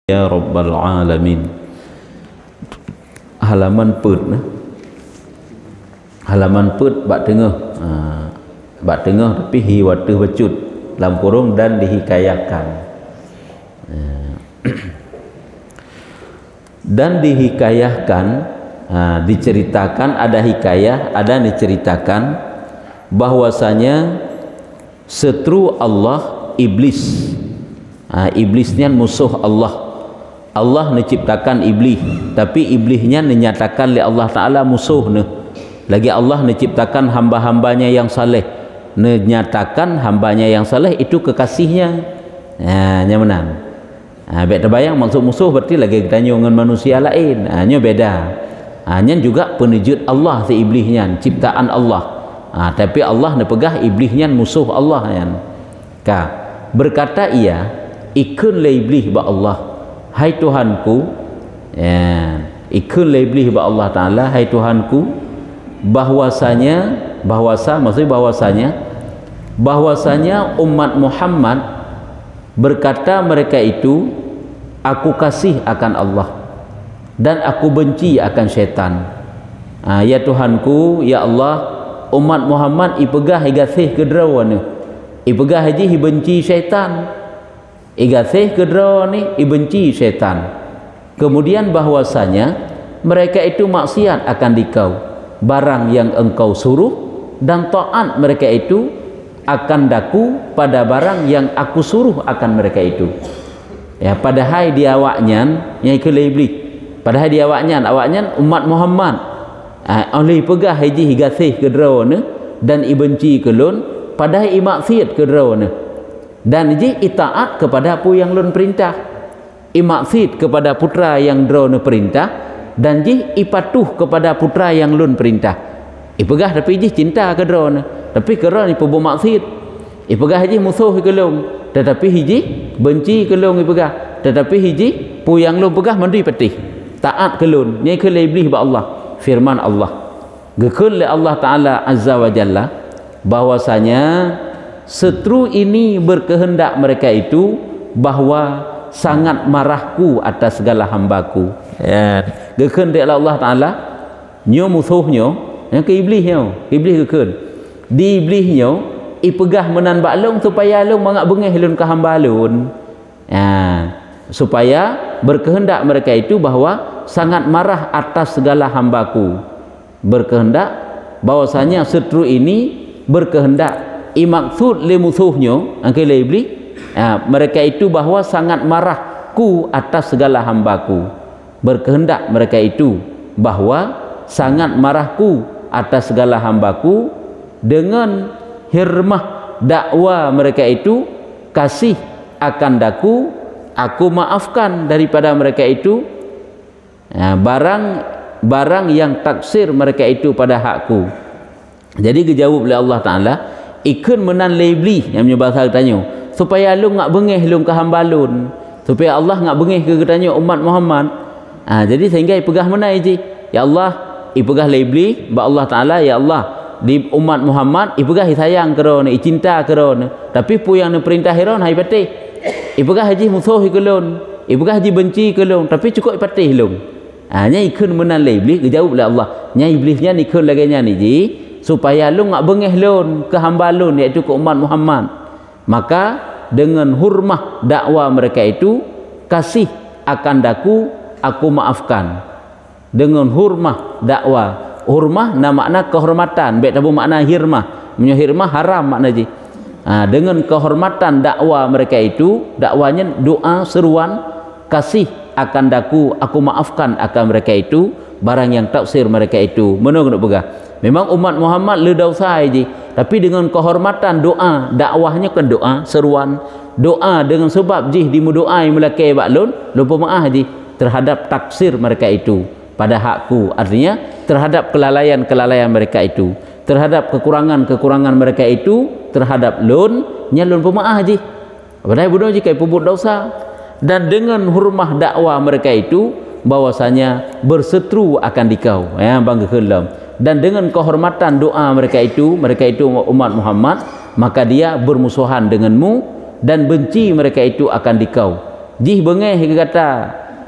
Ya Rabbal Alamin. Halaman put nah. Halaman put bak tengah. Bak tengah tapi hi watu bacut dalam kurung dan dihikayakan. Dan dihikayahkan, diceritakan, ada hikayah, ada diceritakan bahwasanya setru Allah iblis. Iblisnya musuh Allah. Allah menciptakan iblis, tapi iblisnya dinyatakan oleh Allah Ta'ala musuhnya. Lagi Allah menciptakan hamba-hambanya yang saleh, menyatakan hambanya yang saleh itu kekasihnya. Nyaman. Baik terbayang maksud musuh berarti lagi tanya dengan manusia lain. Nya beda. Nya juga penujud Allah si iblisnya, ciptaan Allah. Tapi Allah nepegah iblisnya musuh Allah kan. Berkata ia, ikun le iblis ba Allah. Hai Tuhanku, ikun le iblis ba Allah Ta'ala, hai Tuhanku, bahwasanya umat Muhammad berkata mereka itu, aku kasih akan Allah dan aku benci akan syaitan. Ya Tuhanku, ya Allah, umat Muhammad ipegah igasih kedrawana, ipegah haji benci syaitan, igasih kedrawana ibenci syaitan. Kemudian bahwasanya mereka itu maksiat akan dikau, barang yang engkau suruh, dan taat mereka itu akan daku pada barang yang aku suruh akan mereka itu. Ya, padahal dia awaknya yang ikut iblis, padahal dia awaknya umat Muhammad oleh pegah haji higasih kedrawana dan ibenci kelun, padahal imaksiat kedrawana dan ji itaat kepada apa yang lun perintah, imaksiat kepada putra yang drona perintah, dan ji ipatuh kepada putra yang lun perintah. Ipegah tapi ji cinta ke drona, tapi kerana ipu bermaksiat. Ipegah haji musuh kelung, tetapi hiji benci kelung ipegah, tetapi hiji pu yang lun pegah mandi patih taat kelun. Nyai ke iblis ba Allah, firman Allah gekun le Allah Ta'ala Azza wa Jalla bahwasanya setru ini berkehendak mereka itu bahwa sangat marahku atas segala hambaku. Gekun le Allah Ta'ala nyo musuhnyo yang ke iblisnya, iblis gekun di iblisnya ipegah menan baklung supaya lung mangak bengih lun ke hamba lun, supaya berkehendak mereka itu bahwa sangat marah atas segala hambaku. Berkehendak bahwasanya setru ini berkehendak imaksud le musuhnya angke le iblis, mereka itu bahwa sangat marahku atas segala hambaku. Berkehendak mereka itu bahwa sangat marahku atas segala hambaku, dengan hirmah dakwa mereka itu kasih akan daku, aku maafkan daripada mereka itu barang yang taksir mereka itu pada hakku. Jadi dijawab oleh Allah Ta'ala, ikun menan lebli yang bahasa tanya supaya lu ngak bengih lu ke hamba lun, supaya Allah ngak bengih ke tanya umat Muhammad. Jadi sehingga ipegah menai ji, ya Allah ipegah lebli ba Allah Ta'ala, ya Allah di umat Muhammad ipegah sayang kerana cinta kerana, tapi pu yang perintah hiron hai patih ipegah haji musuh kelun, ipegah haji benci kelun, tapi cukup ipatih lung. Nya ikun menan iblis, dijawab oleh Allah, nya iblisnya nikun lagi nya ni ji, supaya lu ngak bengih lun ke hamba lun, iaitu ke umat Muhammad. Maka dengan hurmah dakwah mereka itu, kasih akan daku, aku maafkan. Dengan hurmah dakwah, hurmah na makna kehormatan, baik tabu makna hirmah. Hirmah haram makna ji. Dengan kehormatan dakwah mereka itu, dakwanya doa seruan, kasih akan daku, aku maafkan akan mereka itu barang yang taksir mereka itu. Menurut pegah memang umat Muhammad le dosa ji, tapi dengan kehormatan doa, dakwahnya kan doa seruan, doa dengan sebab ji dimudoai melakai baklun lupa maaf ji terhadap taksir mereka itu pada hakku, artinya terhadap kelalaian mereka itu, terhadap kekurangan mereka itu terhadap lun, nyalun pemaah ji padahal bodoh ji kai pubut dosa. Dan dengan hurmah dakwah mereka itu bahwasanya berseteru akan dikau, bangga kelam. Dan dengan kehormatan doa mereka itu umat Muhammad, maka dia bermusuhan denganmu dan benci mereka itu akan dikau. jih bengeh ke kata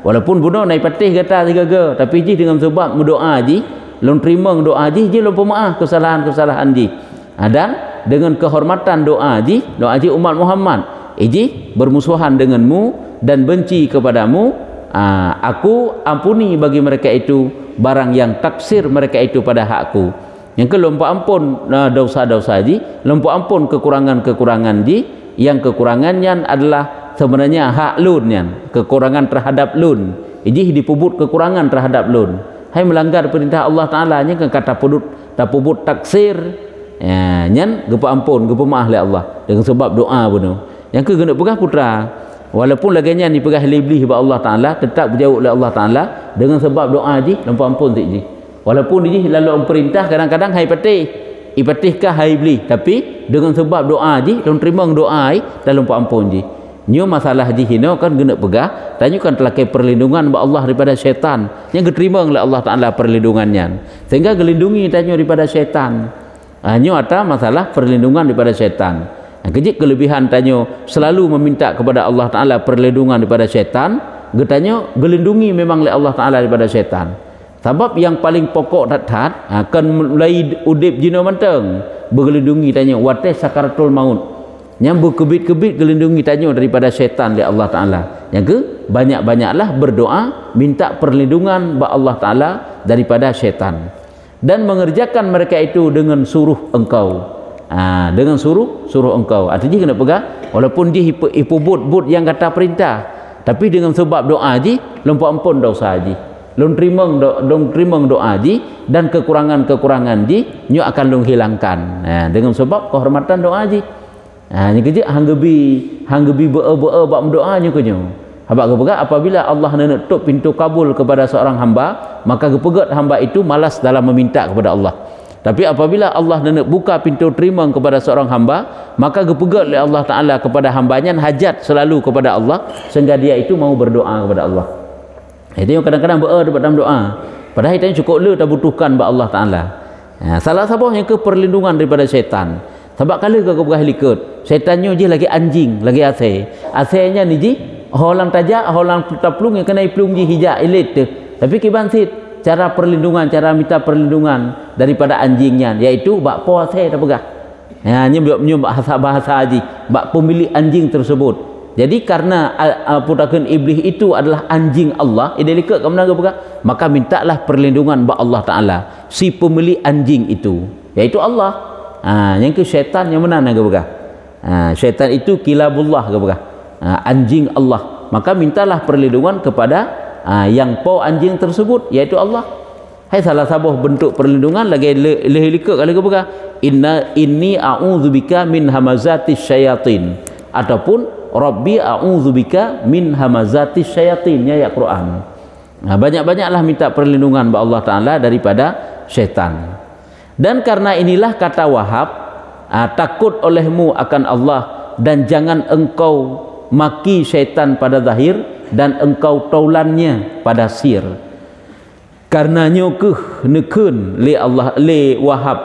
walaupun bunuh naik patih kata tiga tapi jih dengan sebab berdoa jih lon terima doa jih lon pemaaf kesalahan-kesalahan jih. Dan dengan kehormatan doa jih umat Muhammad jih bermusuhan denganmu dan benci kepadamu, aku ampuni bagi mereka itu barang yang taksir mereka itu pada hakku. Yang ke lompa ampun dosa-dosa ji, lompa ampun kekurangan-kekurangan ji, yang kekurangannya adalah sebenarnya hak lun yan, kekurangan terhadap lun. Iji dipubut kekurangan terhadap lun. Hai melanggar perintah Allah Taala nya kan kata pubut taksir. Ya, nyan gepa ampun, gepa maaf oleh Allah dengan sebab doa bunuh. Yang ke kena pegah putra. Walaupun laganya dipegah libli ba Allah Taala tetap berjauh oleh Allah Taala dengan sebab doa ji, lompa ampun tik ji. Walaupun dia lalu perintah kadang-kadang hai patih ipatihkah hai beli tapi dengan sebab doa ji dan terima doa dalam ampun ji nyo masalah ji hino kan guna pegah tanya kan telah perlindungan ba Allah daripada syaitan yang diterima oleh Allah Taala perlindungannya sehingga gelindungi tanya daripada syaitan. Nyo ada masalah perlindungan daripada syaitan. Kejik kelebihan tanya selalu meminta kepada Allah Taala perlindungan daripada syaitan, getanya gelindungi memang oleh Allah Taala daripada syaitan. Sebab yang paling pokok dat-dat akan mulai udip jina manteng bergelindungi tanya watih sakaratul maut yang berkebit-kebit gelindungi tanya daripada syaitan oleh Allah Taala. Yang ke banyak-banyaklah berdoa minta perlindungan ba Allah Taala daripada syaitan dan mengerjakan mereka itu dengan suruh engkau. Dengan suruh engkau. Artinya kena pegang walaupun dia ipubut yang kata perintah tapi dengan sebab doa ji lompa ampun dosa ji. Long terima doa ji dan kekurangan-kekurangan ji nyo akan long hilangkan dengan sebab kehormatan doa ji. Ni kerja hanggebi bea bab doa nyo kenyo. Habaq kepegat apabila Allah menutup pintu kabul kepada seorang hamba maka kepegat hamba itu malas dalam meminta kepada Allah. Tapi apabila Allah nak buka pintu terima kepada seorang hamba maka kepegat oleh Allah Taala kepada hambanya hajat selalu kepada Allah sehingga dia itu mau berdoa kepada Allah. Itu yang kadang-kadang berdoa dalam doa. Padahal itu cukup le tak butuhkan ba Allah Taala. Salah satu yang ke perlindungan daripada syaitan. Sebab kalau kau berah likut, syaitannya je lagi anjing, lagi asai. Asainya ni ji, orang tajak, orang taplung yang kena iplung ji hijak elit tu. Tapi kiban sit cara perlindungan, cara minta perlindungan daripada anjingnya iaitu bak po asai tak pegah. Nyo bahasa ji, bak pemilik anjing tersebut. Jadi karena putakan iblis itu adalah anjing Allah, idelikak kamu nak berkata, maka mintalah perlindungan ba Allah Taala, si pemilik anjing itu, yaitu Allah. Yang ke syaitan yang mana nak berkata? Syaitan itu kilabullah ke berkata, anjing Allah. Maka mintalah perlindungan kepada yang pau anjing tersebut, yaitu Allah. Hai salah satu bentuk perlindungan lagi lehilikak kalau berkata, inni a'udzubika min hamazatis syayatin ataupun Rabbi a'udzubika min hamazatis syayatin ya Quran. Banyak-banyaklah minta perlindungan ba Allah Taala daripada syaitan. Dan karena inilah kata Wahab, takut olehmu akan Allah dan jangan engkau maki syaitan pada zahir dan engkau taulannya pada sir. Karenanya nekun li Allah li Wahab.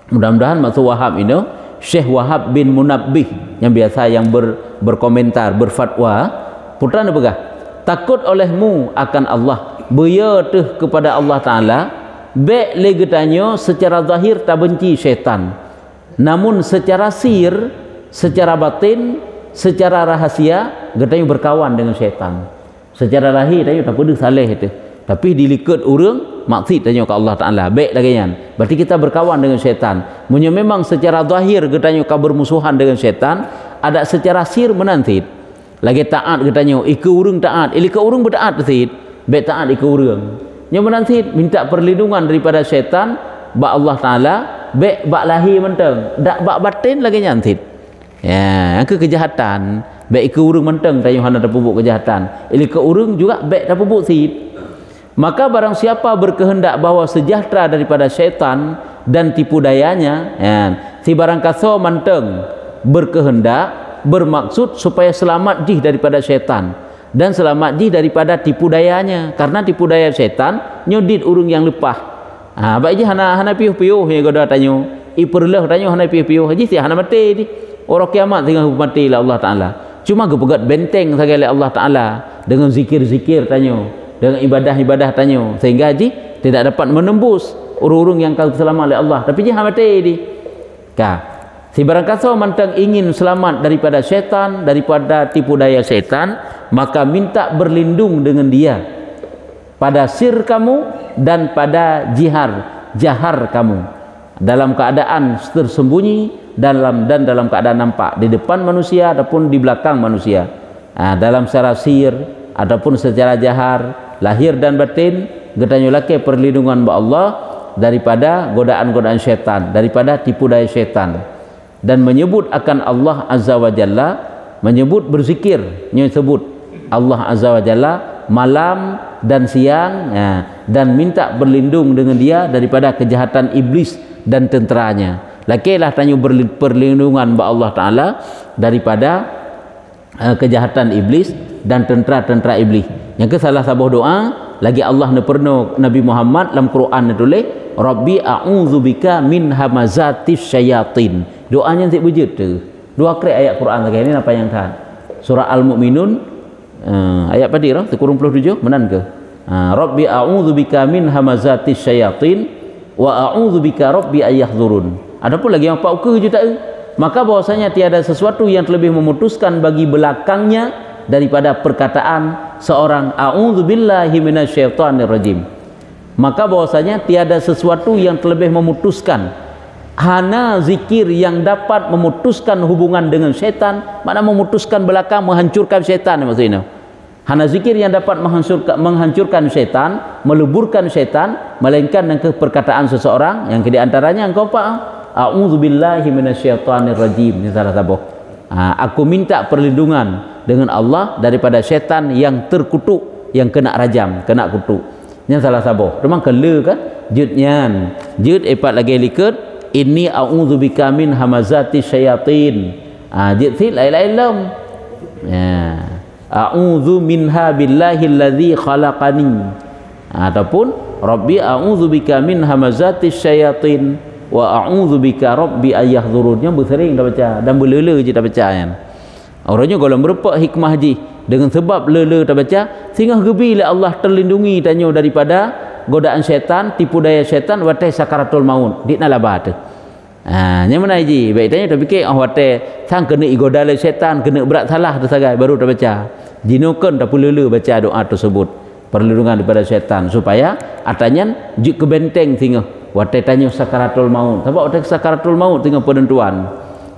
Mudah-mudahan maksud Wahab ini Syekh Wahab bin Munabbih yang biasa yang berkomentar, berfatwa, putra ni pegah. Takut olehmu akan Allah, beya kepada Allah Taala, baik lagi tanya secara zahir tak benci syaitan. Namun secara sir, secara batin, secara rahasia, getanya berkawan dengan syaitan. Secara lahir tanya tak pedih saleh itu. Tapi dilikat orang maksud tanya ke Allah Taala baik lagi kan berarti kita berkawan dengan syaitan. Munyo memang secara zahir getanya kau bermusuhan dengan syaitan, ada secara sir menantit lagi taat getanya ke urang taat ke urang bertaat sid baik taat ke urang nyo menantit minta perlindungan daripada syaitan ba Allah Taala baik bak lahir menteng dak bak batin lagi nyantit ke kejahatan baik ke urang menteng tanya hana pupuk kejahatan ke urang juga baik dak pupuk sid. Maka barang siapa berkehendak bahawa sejahtera daripada syaitan dan tipu dayanya, si barang kaso manteng berkehendak bermaksud supaya selamat jih daripada syaitan dan selamat jih daripada tipu dayanya, karena tipu daya syaitan nyodit urung yang lepah. Baik je hana piuh-piuh yang goda tanyo, iperlah tanyo hana piuh-piuh haji si hana mati di. Orang kiamat tinggal mati lah Allah Taala. cuma gepegat benteng sekali Allah Ta'ala dengan zikir-zikir tanya, dengan ibadah-ibadah tanya, sehingga haji tidak dapat menembus urung-urung yang kau selamat oleh Allah, tapi dia mati di si barang kasa mantang ingin selamat daripada syaitan, daripada tipu daya syaitan, maka minta berlindung dengan dia pada sir kamu dan pada jahar kamu, dalam keadaan tersembunyi dan dalam keadaan nampak, di depan manusia ataupun di belakang manusia, dalam secara sir ataupun secara jahar, lahir dan batin, getanyo laki perlindungan ba Allah daripada godaan-godaan syaitan, daripada tipu daya syaitan, dan menyebut akan Allah Azza wa Jalla, menyebut berzikir, sebut Allah Azza wa Jalla malam dan siang, dan minta berlindung dengan dia daripada kejahatan iblis dan tenteranya. Lakilah tanya perlindungan ba Allah Ta'ala daripada kejahatan iblis dan tentera-tentera iblis. Yang ke salah sebuah doa lagi Allah neperno Nabi Muhammad dalam Quran tulis, Rabbi a'udzubika min hamazatis syayatin. Doanya nanti wujud tu. Dua kali ayat Quran lagi ini apa yang tahan? Surah Al-Mu'minun ayat pada 47 menan ke? Rabbi a'udzubika min hamazatis syayatin wa a'udzubika rabbi ayahdurun. Adapun lagi yang pak uke je tak, maka bahwasanya tiada sesuatu yang lebih memutuskan bagi belakangnya daripada perkataan seorang a'udzubillahi minasyaitonirrajim. Maka bahwasanya tiada sesuatu yang lebih memutuskan, hana zikir yang dapat memutuskan hubungan dengan syaitan, mana memutuskan belakang, menghancurkan syaitan maksudnya. Hana zikir yang dapat menghancurkan syaitan, meleburkan syaitan, melainkan dengan perkataan seseorang yang di antaranya engkau pak a'udzubillahi minasyaitonirrajim. Ini salah satu. Aku minta perlindungan dengan Allah daripada syaitan yang terkutuk, yang kena rajam, kena kutuk. Ini salah satu. Memang kele kan? Judnya, jud epat lagi liket. Inni a'udzubika min hamazati syayatin. Jud si lain-lain lam. A'udzu minha billahi alladzi khalaqani. Ataupun Rabbi a'udzubika min hamazati syayatin wa a'udzubika rabbi ayahdurunnya bersering dah baca dan berlela je dah baca kan. Orangnya kalau merupak hikmah haji dengan sebab lela dah baca sehingga gebi oleh Allah terlindungi tanya daripada godaan syaitan, tipu daya syaitan, watai sakaratul maut. Dik nak labah tu. Yang mana haji? Baik tanya dah fikir watai sang kena igoda oleh syaitan, kena berat salah tu sagai baru dah baca. Jinokan dah lela baca doa tersebut. Perlindungan daripada syaitan supaya atanya juk ke benteng sehingga watai tanya sakaratul maut. Sebab watai sakaratul maut tengah penentuan.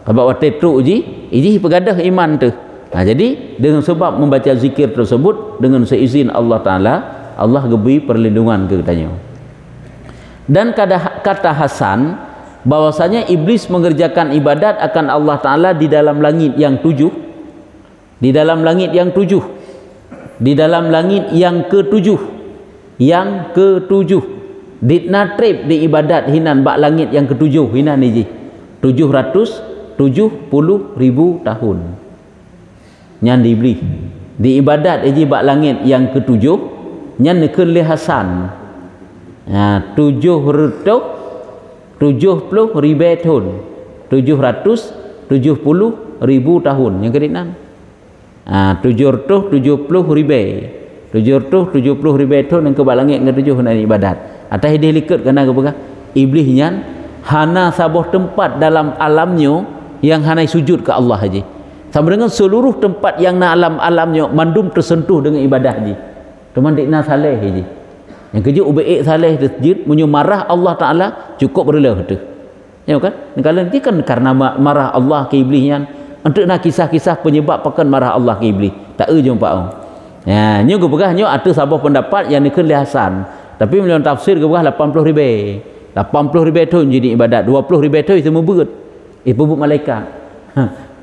Sebab watai tu iji pegadah iman tu. Jadi dengan sebab membaca zikir tersebut dengan seizin Allah Ta'ala, Allah gebui perlindungan ke katanya. Dan kata Hasan bahwasanya iblis mengerjakan ibadat akan Allah Ta'ala di dalam langit yang 7, di dalam langit yang 7, di dalam langit yang ke-7, yang ke-7 ditnatrib di ibadat hinan bak langit yang ke-7 hinan ni ji 770,000 tahun nyan dibeli di ibadat ji bak langit yang ke-7 nyan nekeun li Hasan 770,000 tahun 770,000 tahun yang kedinan 770,000 tahun yang ke bak langit yang ke-7 hinan ibadat. Atau dia likat kena ke iblis nyan hana sabuh tempat dalam alamnya yang hana sujud ke Allah haji. Sama dengan seluruh tempat yang na alamnya mandum tersentuh dengan ibadah haji. Teman dikna saleh haji. Yang kerja ubaik saleh terjid munyo marah Allah Taala cukup berlah tu. Ya kan? Kalau nanti kan karena marah Allah ke iblis nyan. Untuk nak kisah-kisah penyebab pakan marah Allah ke iblis. Tak jumpa au. Ya, nyo ke pegahnya ada sabuh pendapat yang dikeun li Hasan. Tapi menurut tafsir ke berah 80,000 tahun jadi ibadat, 20,000 tahun itu memberat pebuk malaikat.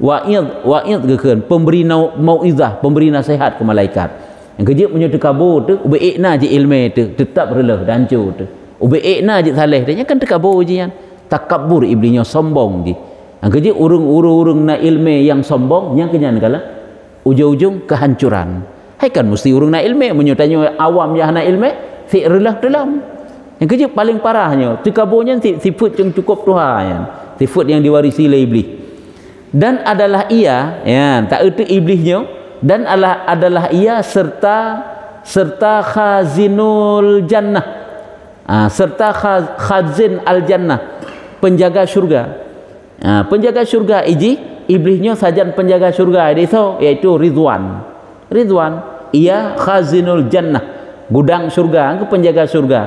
Wa'id ke kan pemberi mauizah, pemberi nasihat ke malaikat. Yang kerja punya terkabur tu ubaikna je ilmu tu tetap relah dan hancur tu. Ubaikna je saleh dia kan terkabur je kan. Takabur iblisnya sombong je. Yang kerja urung na ilmu yang sombong yang kenyan kala ujung-ujung kehancuran. Hai kan mesti urung na ilmu menyutanya awam yang na ilmu fi'rillah dalam yang kerja paling parahnya terkaburnya sifat yang cukup Tuhan, sifat yang diwarisi oleh iblis. dan adalah ia, ya, tak erti iblisnya, dan adalah ia serta khazinul jannah, serta khazin al jannah, penjaga syurga. Penjaga syurga iblisnya sajan penjaga syurga itu, iaitu Ridwan. Ia khazinul jannah, gudang syurga, penjaga syurga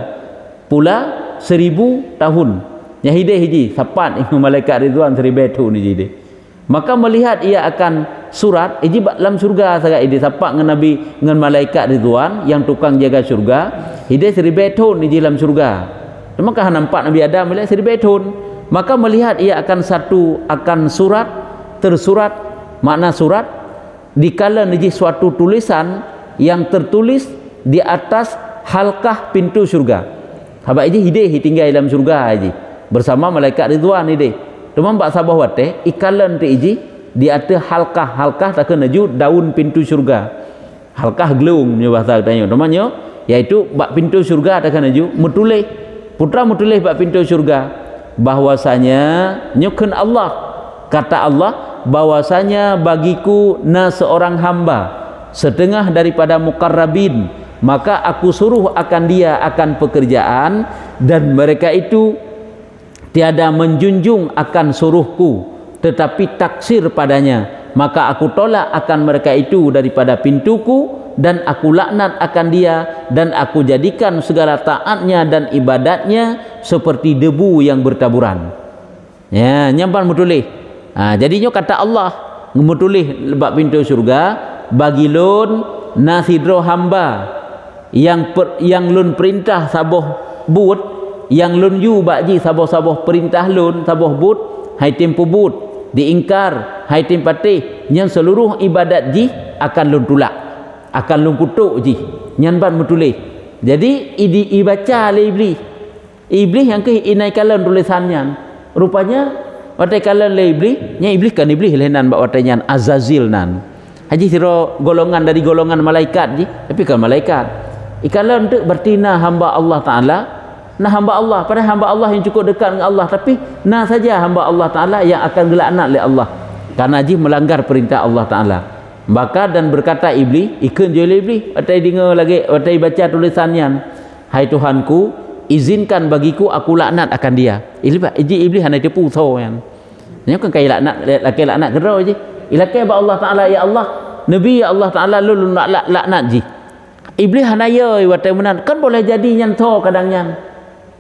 pula 1000 tahun. Yang hiji sapat malaikat Ridwan 1000 tahun ni jadi. Maka melihat ia akan surat dalam syurga sangat ini sapat dengan Nabi dengan malaikat Ridwan yang tukang jaga syurga. Hidai 1000 tahun ni dalam syurga. Maka nampak Nabi Adam melihat 1000 tahun. Maka melihat ia akan surat tersurat, makna surat dikala niji suatu tulisan yang tertulis di atas halkah pintu syurga. Habaq ini hidai tinggal dalam syurga ini bersama malaikat Ridwan ini. Cuma mbak sabah wate ikalan te iji di atas halkah tak kena ju daun pintu syurga. Halkah gelung nya bahasa katanya. Namanya yaitu bak pintu syurga tak kena ju mutulih. Putra mutulih bak pintu syurga bahwasanya nyukeun Allah, kata Allah bahwasanya bagiku seorang hamba setengah daripada muqarrabin, maka aku suruh akan dia akan pekerjaan dan mereka itu tiada menjunjung akan suruhku tetapi taksir padanya, maka aku tolak akan mereka itu daripada pintuku dan aku laknat akan dia dan aku jadikan segala taatnya dan ibadatnya seperti debu yang bertaburan. Ya, nyampan mutulih. Jadinya kata Allah mutulih lebak pintu surga bagi lun nasidro hamba yang lun perintah saboh but, yang lun yu bakji saboh-saboh perintah lun saboh but hai tempo but diingkar hai tempatih yang seluruh ibadat ji akan lun tulak, akan lun kutuk ji nyanban mutulih. Jadi ibaca le iblis yang ke inaikalan tulisannya rupanya watai kalan le iblis kan iblis lenan bak watainya Azazil nan haji siro golongan dari golongan malaikat ji, tapi kan malaikat ikalan tu bertina hamba Allah Ta'ala. Nah hamba Allah, pada hamba Allah yang cukup dekat dengan Allah, tapi nah saja hamba Allah Ta'ala yang akan gelaknat oleh Allah karena ji melanggar perintah Allah Ta'ala. Maka dan berkata iblis, ikun jual iblis watai dengar lagi watai baca tulisannya, hai Tuhanku izinkan bagiku aku laknat akan dia. Iblis hanya tipu so yang ini kan kaya laknat gerau je ilakai ba Allah Ta'ala, ya Allah Nabi ya Allah Ta'ala lu laknat ji. Iblis hanya ya watai menan kan boleh jadi yang so kadangnya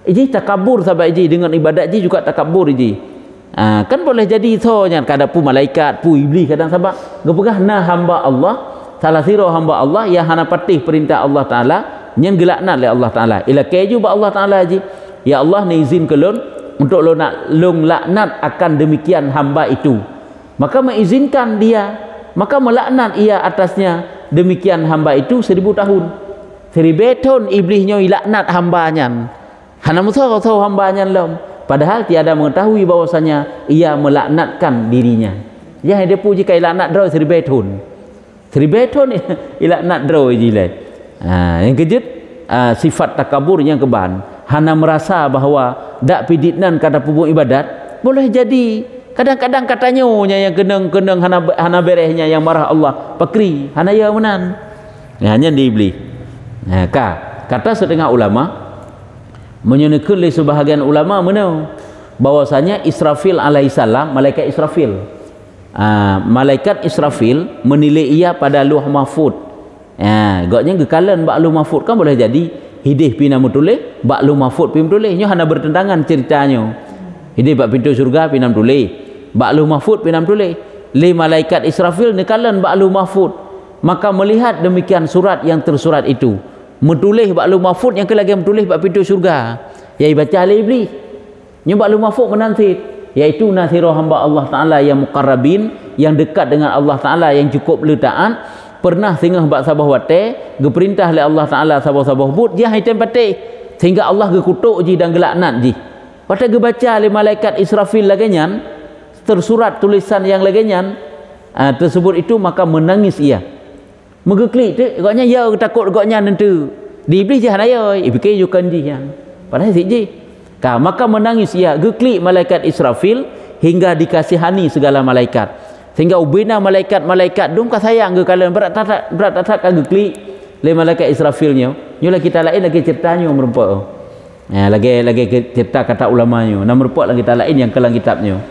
iji takabur sahabat iji dengan ibadat iji juga takabur iji. Kan boleh jadi sonya kada pu malaikat pu iblis kadang sahabat gepegah nah hamba Allah salah siro hamba Allah yang hana patih perintah Allah Ta'ala nyen gelaknat oleh Allah Ta'ala ila keju ba Allah Ta'ala iji, ya Allah ni izin ke lun untuk lun laknat akan demikian hamba itu, maka mengizinkan dia, maka melaknat ia atasnya demikian hamba itu 1000 tahun. 1000 tahun iblisnya laknat hambanya hana musau hambanya lom, padahal tiada mengetahui bahwasanya ia melaknatkan dirinya. Ya dia puji kai laknat draw 1000 tahun. 1000 tahun ilaknat draw jilai. Yang kejut sifat takabur yang keban. Hana merasa bahawa dak piditnan kata pupuk ibadat boleh jadi. Kadang-kadang katanya yang keneng hana berehnya yang marah Allah pakri hana ya menan. Hanya diiblis. Kata setengah ulama menyunakan oleh sebahagian ulama menau bahwasanya Israfil alaihissalam, malaikat Israfil menilai ia pada luh mahfud. Gaknya gekalan bak luh mahfud kan boleh jadi hidih pina mutulih bak luh mahfud pina mutulih nyo hana bertentangan ceritanya. Hidih bak pintu surga pina mutulih bak luh mahfud pina mutulih le malaikat Israfil nekalan bak luh mahfud, maka melihat demikian surat yang tersurat itu mutulih ba'lu mahfud yang kelagi mutulih bak pintu syurga yang baca oleh iblis yang ba'lu mahfud menansit iaitu nasiro hamba Allah Ta'ala yang muqarrabin yang dekat dengan Allah Ta'ala yang cukup letaan pernah singgah bak sabah wate geperintah oleh Allah Ta'ala sabah-sabah but dia hitam patih sehingga Allah gekutuk ji dan gelaknat ji pada gebaca oleh malaikat Israfil laginya tersurat tulisan yang laginya tersebut itu maka menangis ia megeklik tu agaknya ya takut agaknya nanti di iblis je hanaya fikir jukan ji yang padahal siji maka menangis ia geklik malaikat Israfil hingga dikasihani segala malaikat. Sehingga ubina malaikat-malaikat dum ka sayang ke kalian berat tak kagak klik le malaikat Israfilnya. Nyo lagi kita lain lagi ceritanya merupa. Ya, lagi cerita kata ulamanya. Nama merupa lagi kita lain yang kelang kitabnya.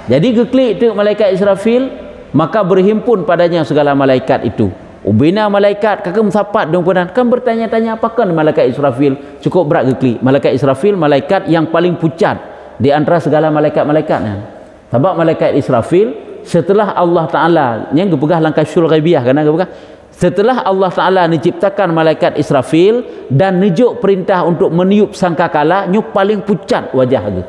Jadi geklik tu malaikat Israfil, maka berhimpun padanya segala malaikat itu. Ubina malaikat kakak musapat dong punan kan bertanya-tanya apakah malaikat Israfil cukup berat geklik. Malaikat Israfil malaikat yang paling pucat di antara segala malaikat-malaikatnya. Sebab malaikat Israfil setelah Allah Taala yang gepegah langkah syul ghaibiyah kan gepegah. Setelah Allah Taala menciptakan malaikat Israfil dan nejuk perintah untuk meniup sangkakala, nyu paling pucat wajah ge.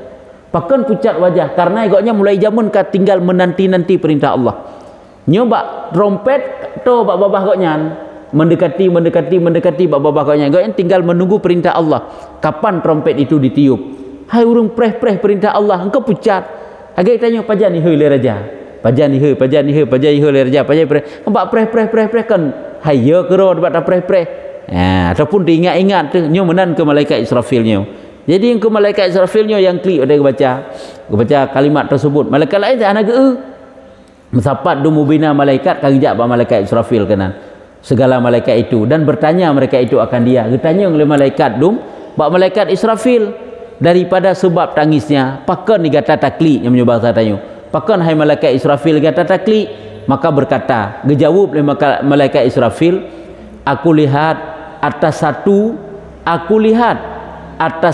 Pakan pucat wajah karena agaknya mulai zaman ka tinggal menanti-nanti perintah Allah. Nyoba trompet to bak babah goknya mendekati bak babah goknya goknya tinggal menunggu perintah Allah kapan trompet itu ditiup. Hai urung preh perintah Allah engkau pucat agak tanya pajan ni le raja pajan ni le raja pajan preh bak preh kan hai ya kero bak ta preh ataupun diingat-ingat tu nyo menan ke malaikat Israfilnya. Jadi yang ke malaikat Israfilnya yang klik ada baca kalimat tersebut. Malaikat lain tak ana mensapat dumubina malaikat kagijak ba malaikat Israfil kanan segala malaikat itu dan bertanya mereka itu akan dia. Bertanya oleh malaikat ba malaikat Israfil daripada sebab tangisnya. Pakan ni kata takli yang menyoba tanya. Pakan hai malaikat Israfil kata takli, maka berkata, dijawab oleh malaikat Israfil, aku lihat atas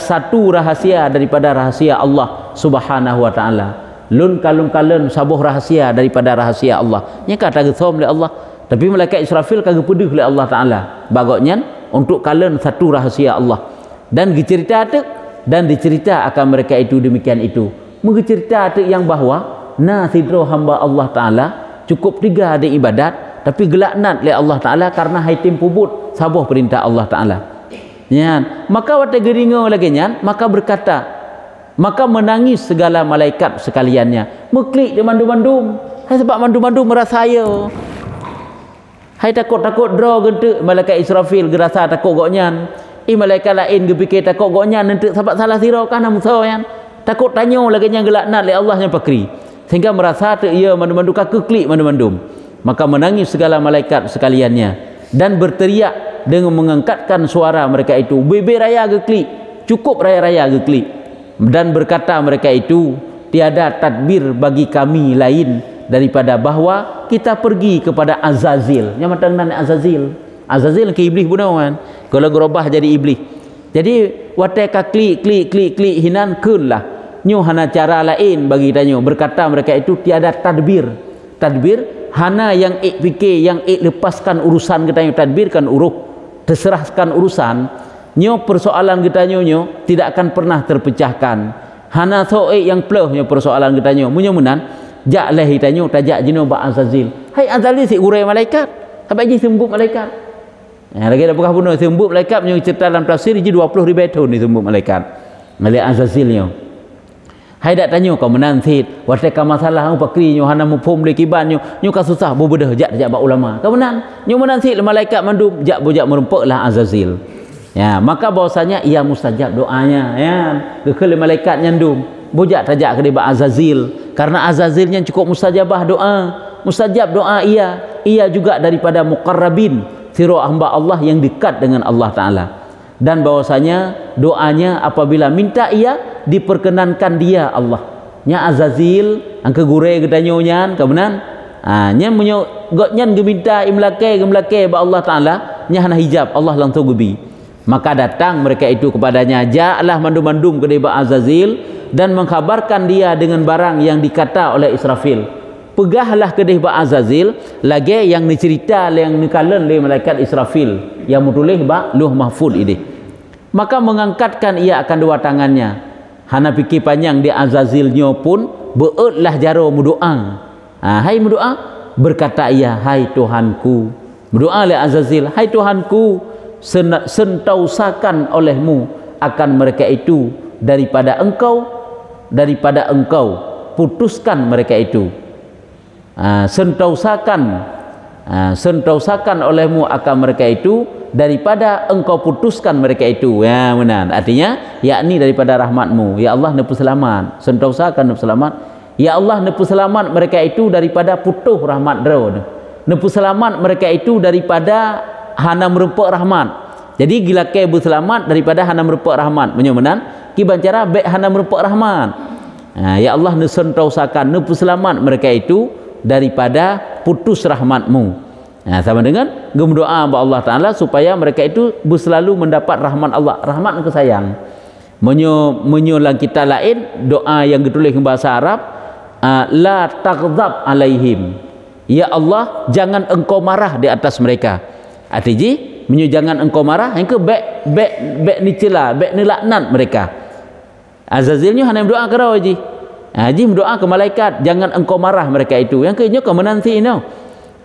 satu rahasia daripada rahasia Allah Subhanahu wa taala. Lun kalun sabuh rahasia daripada rahasia Allah. Nya kata gesom oleh Allah. Tapi malaikat Israfil kagak pedih oleh Allah Taala. Bagoknya untuk kalian satu rahasia Allah. Dan dicerita tu dan dicerita akan mereka itu demikian itu. Mencerita tu yang bahwa sidro hamba Allah Taala cukup 3 ada ibadat tapi gelaknat oleh Allah Taala karena haitim pubut sabuh perintah Allah Taala. Ya, maka wate geringo lagi nyan, maka berkata maka menangis segala malaikat sekaliannya. Meklik dia mandum-mandum. Hai sebab mandum-mandum merasa ya. Hai takut-takut draw gentuk malaikat Israfil gerasa takut goknyan. Malaikat lain gepikir takut goknyan nentuk sebab salah sira kana musa yan. Takut tanya lagi yang gelaknat oleh Allah yang pakri. Sehingga merasa tu ia mandum-mandum keklik mandum-mandum. Maka menangis segala malaikat sekaliannya dan berteriak dengan mengangkatkan suara mereka itu. Bebe raya geklik. Cukup raya-raya geklik. Dan berkata mereka itu, tiada tadbir bagi kami lain daripada bahwa kita pergi kepada Azazil. Yang matang nan Azazil. Azazil ke iblis bunawan. Kalau gerobah jadi iblis. Jadi wateka klik hinan kunlah. Nyu hana cara lain bagi tanya. Berkata mereka itu tiada tadbir. Tadbir hana yang fikir yang lepaskan urusan kita tadbir kan terserahkan urusan. Nyo persoalan kita nyo tidak akan pernah terpecahkan. Hana soe yang pleh nyo persoalan kita nyo. Munyo menan jak leh kita nyo tajak jino ba Azazil. Hai Azazil si urai malaikat. Habis ji sembut malaikat. Lagi dah bukan bunuh sembut malaikat nyo cerita dalam tafsir ji 20,000 tahun ni sembut malaikat. Ngali Azazil nyo. Hai dak tanya kau menan sit. Wate ka masalah apa kri nyo hana mupum le kiban nyo ka susah bebedah jak ba ulama. Kau menan nyo menan sit malaikat mandum jak bojak merempeklah Azazil. Ya, maka bahwasanya ia mustajab doanya ya. Kekele malaikat nyandum bojak tajak ke dia Azazil karena Azazilnya cukup mustajabah doa. Mustajab doa ia juga daripada muqarrabin sira hamba Allah yang dekat dengan Allah Taala. Dan bahwasanya doanya apabila minta ia diperkenankan dia Allah. Nya Azazil angke gure gedanyo nyan kebenan. Nya menyo gotnyan geminta imlake ba Allah Taala nya hana hijab Allah langsung gebi. Maka datang mereka itu kepadanya, ja'lah mandum-mandum ke deba Azazil dan mengkhabarkan dia dengan barang yang dikata oleh Israfil. Pegahlah ke deba Azazil lagi yang dicerita yang dikalen oleh malaikat Israfil yang menulis ba Luh Mahfuz ini. Maka mengangkatkan ia akan dua tangannya. Hana fikir panjang di Azazilnya pun beutlah jaro berdoa. Hai berdoa, berkata ia, hai Tuhanku. Berdoa oleh Azazil, hai Tuhanku, sentausakan olehmu akan mereka itu daripada engkau putuskan mereka itu. Sentausakan Sentausakan olehmu akan mereka itu daripada engkau putuskan mereka itu. Ya benar. Artinya yakni daripada rahmatmu. Ya Allah nepu selamat. Sentausakan nepu selamat. Ya Allah nepu selamat mereka itu daripada putuh rahmat dro. Nepu selamat mereka itu daripada hana merupuk rahmat. Jadi gila ke berselamat daripada hana merupuk rahmat. Menyomenan kiban cara baik hana merupuk rahmat. Ya Allah sentausakan nepu selamat mereka itu daripada putus rahmatmu. Sama dengan berdoa kepada Allah Ta'ala supaya mereka itu selalu mendapat rahmat Allah. Rahmat yang kesayang. Menyolang kita lain doa yang ditulis dalam bahasa Arab, la taghdab alaihim. Ya Allah jangan engkau marah di atas mereka. Artinya jangan engkau marah, engkau baik ni celah, baik ni laknat mereka. Azazilnya hanya berdoa ke haji. Haji berdoa ke malaikat, jangan engkau marah mereka itu. Yang keduanya kau menanti ini.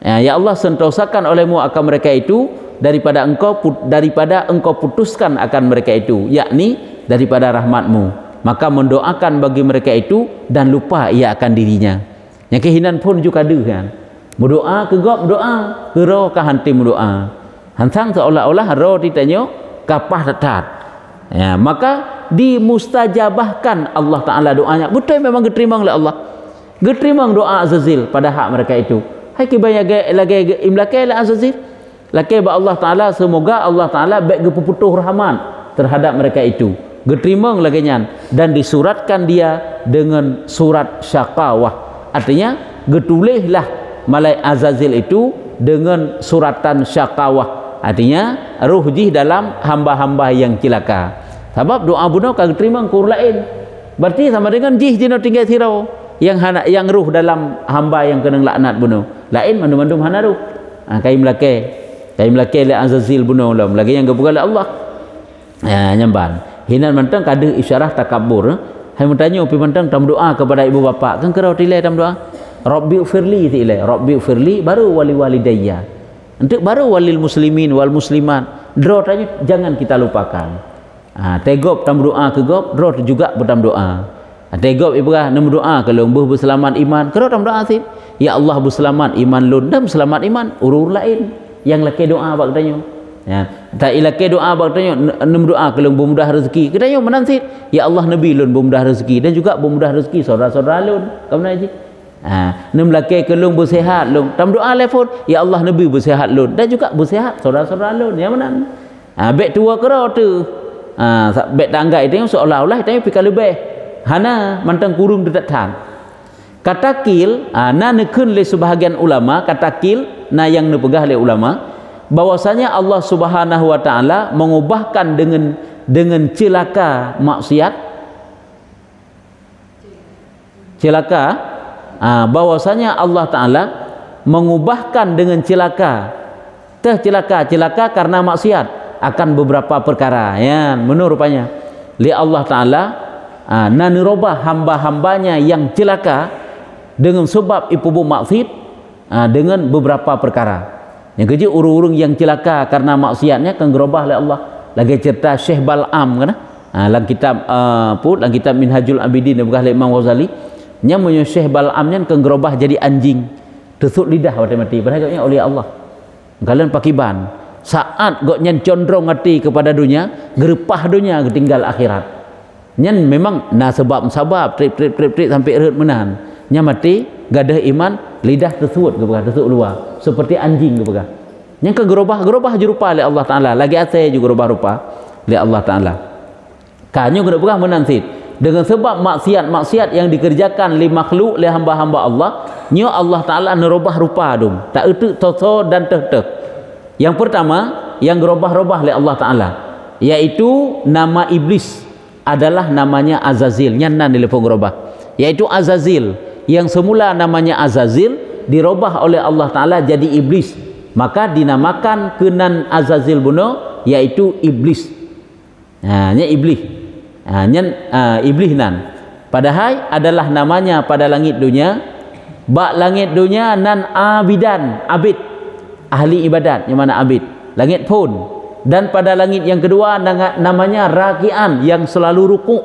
Ya Allah sentausakan olehmu akan mereka itu daripada engkau putuskan akan mereka itu, yakni daripada rahmatmu. Maka mendoakan bagi mereka itu dan lupa ia akan dirinya. Yang kehinan pun juga ada kan. Berdoa ke gop doa, ke roh ke hanti berdoa. Hansang seolah-olah roh ditanya kapah tetat. Ya, maka dimustajabahkan Allah Ta'ala doanya. Betul memang diterima oleh Allah. Diterima doa Azazil pada hak mereka itu. Hai kibaya lagi imlakai la Azazil. Laki ba Allah Ta'ala semoga Allah Ta'ala baik gepuputuh rahmat terhadap mereka itu. Diterima lagi nyan dan disuratkan dia dengan surat syaqawah. Artinya getulihlah malaikat Azazil itu dengan suratan syaqawah. Artinya ruh jih dalam hamba-hamba yang cilaka. Sebab doa bunuh kagak terima kur lain. Berarti sama dengan jih jino tinggal sirau yang ruh dalam hamba yang kena laknat bunuh. Lain mandum-mandum hana ruh. Kaim lake le Azazil bunuh lam lagi yang gebuka le Allah. Nyamban. Hinan mantang kada isyarah takabur. Hai mentanya upi mantang tam doa kepada ibu bapa. Kan kerau tilai tam doa. Rabbi firli tilai. Rabbi firli baru wali walidayya. Untuk baru walil muslimin wal muslimat. Dro tanya jangan kita lupakan. Tegop tam doa ke gop, dro juga bertam doa. Tegop ibrah nam doa kalau mbuh berselamat iman, kero tam doa sih. Ya Allah berselamat iman lun dan selamat iman urur lain yang laki doa bak tanya. Ya, tak ilake doa bak tanya nam doa kalau mbuh mudah rezeki. Kita yo menansit ya Allah nabi lun mbuh mudah rezeki dan juga mbuh mudah rezeki saudara-saudara lun. Kamu nak ji? Nem laki kelung bersehat lung tam doa telefon ya Allah nabi bersehat lun dan juga bersehat saudara-saudara lun ya mana baik tua kero tu baik tangga itu seolah-olah tanya pikir lebih hana mantang kurung dekat tang kata kil na nekun le sebahagian ulama kata kil na yang nepegah le ulama bahwasanya Allah Subhanahu wa taala mengubahkan dengan celaka maksiat celaka bahwasanya Allah Ta'ala mengubahkan dengan celaka karena maksiat akan beberapa perkara ya menurutnya li Allah Ta'ala nanirobah hamba-hambanya yang celaka dengan sebab ipubu maksiat dengan beberapa perkara yang keji urung-urung yang celaka karena maksiatnya kan gerobah oleh Allah lagi cerita Syekh Bal'am kan dalam kitab dalam kitab Minhajul Abidin bukan oleh Imam Ghazali nyamunya Syekh Bal'am nyan keng gerobah jadi anjing tusuk lidah mati beragaknya oleh Allah kalian pakiban saat gok nyan condrong hati kepada dunia gerepah dunia ketinggal akhirat nyan memang na sebab trip sampai reut menahan nya mati gadah iman lidah tersebut kebelah tusuk luar seperti anjing kebelah nyan keng gerobah jerupa oleh Allah Ta'ala lagi asai juga gerobah rupa oleh Allah Ta'ala kanyo kena pegah menansit dengan sebab maksiat yang dikerjakan oleh makhluk oleh hamba-hamba Allah nyo Allah Ta'ala nerubah rupa dum tak itu toto dan teh. Yang pertama yang gerobah-robah oleh Allah Ta'ala yaitu nama iblis adalah namanya Azazil nyanan dilepon gerobah yaitu Azazil yang semula namanya Azazil dirubah oleh Allah Ta'ala jadi iblis maka dinamakan kenan Azazil bunuh yaitu iblis nya iblis iblis nan padahal adalah namanya pada langit dunia bak langit dunia nan abidan abid ahli ibadat yang mana abid langit pun dan pada langit yang kedua namanya rakian yang selalu rukuk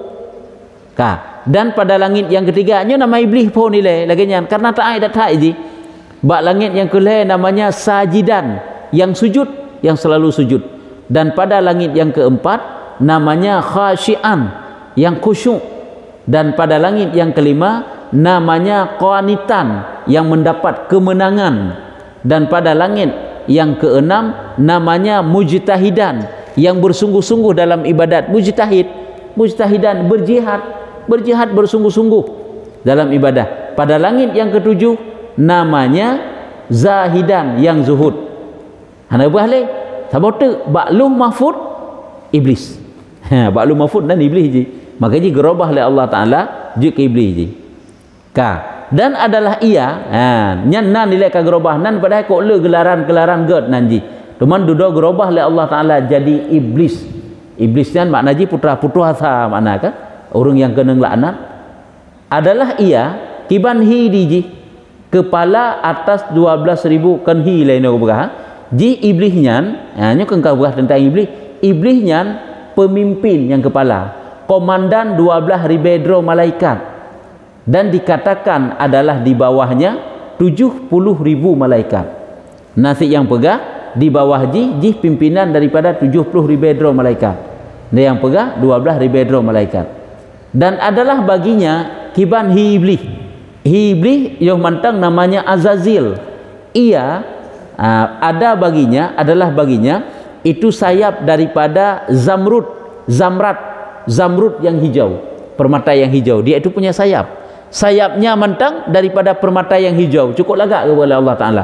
dan pada langit yang ketiganya nama iblis pun nilai lagi karena tak ada tak Bak langit yang kelima namanya sajidan, yang sujud, yang selalu sujud. Dan pada langit yang keempat namanya khasyian, yang khusyuk. Dan pada langit yang kelima namanya qanitan, yang mendapat kemenangan. Dan pada langit yang keenam namanya mujtahidan, yang bersungguh-sungguh dalam ibadat. Mujtahidan berjihad bersungguh-sungguh dalam ibadah. Pada langit yang ketujuh namanya zahidan, yang zuhud. Hana boleh sabote ba'luh mahfud iblis. Ba'luh mahfud dan iblis je. Maka ji gerobah oleh Allah Taala je ke iblis je. Dan adalah ia nyan nan nilai ka gerobah nan padahal kok le gelaran ged nan ji. Cuman dudo gerobah oleh Allah Taala jadi iblis. Iblis kan makna ji putra asa makna kan? Orang yang kena laknat adalah ia kiban hi di ji, kepala atas 12.000 kan hi lain aku berah. Ji iblisnya nyo kan kau berah tentang iblisnya pemimpin yang kepala, komandan 12.000 malaikat, dan dikatakan adalah di bawahnya 70.000 malaikat. Nasi yang pegah di bawah ji pimpinan daripada 70.000 malaikat. Dia yang pegah 12.000 malaikat. Dan adalah baginya kiban hi iblis yang mantang namanya Azazil. Ia adalah baginya itu sayap daripada zamrud yang hijau, permata yang hijau. Dia itu punya sayapnya mentang daripada permata yang hijau, cukup lagak kepada Allah Ta'ala.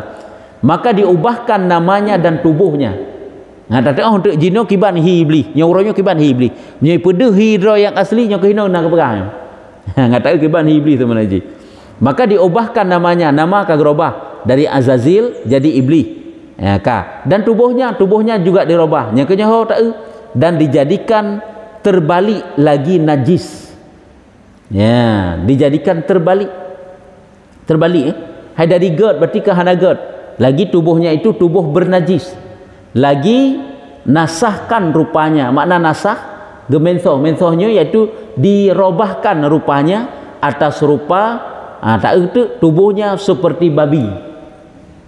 Maka diubahkan namanya dan tubuhnya. Untuk jino kiban hi iblis, nyauronyo kiban hi iblis, nyai pede hidro yang asli nyo kehino nak keperang. Ngata kiban hi iblis tu mana ji. Maka diubahkan namanya, nama kagerobah dari Azazil jadi iblis. Dan tubuhnya juga dirubah. Nya kenyaho tak dan dijadikan terbalik lagi najis. Ya, dijadikan terbalik. Hai dari god berarti ke hana god. Lagi tubuhnya itu tubuh bernajis. Lagi nasahkan rupanya. Makna nasah gemensohnya iaitu dirobahkan rupanya atas rupa tak itu tubuhnya seperti babi.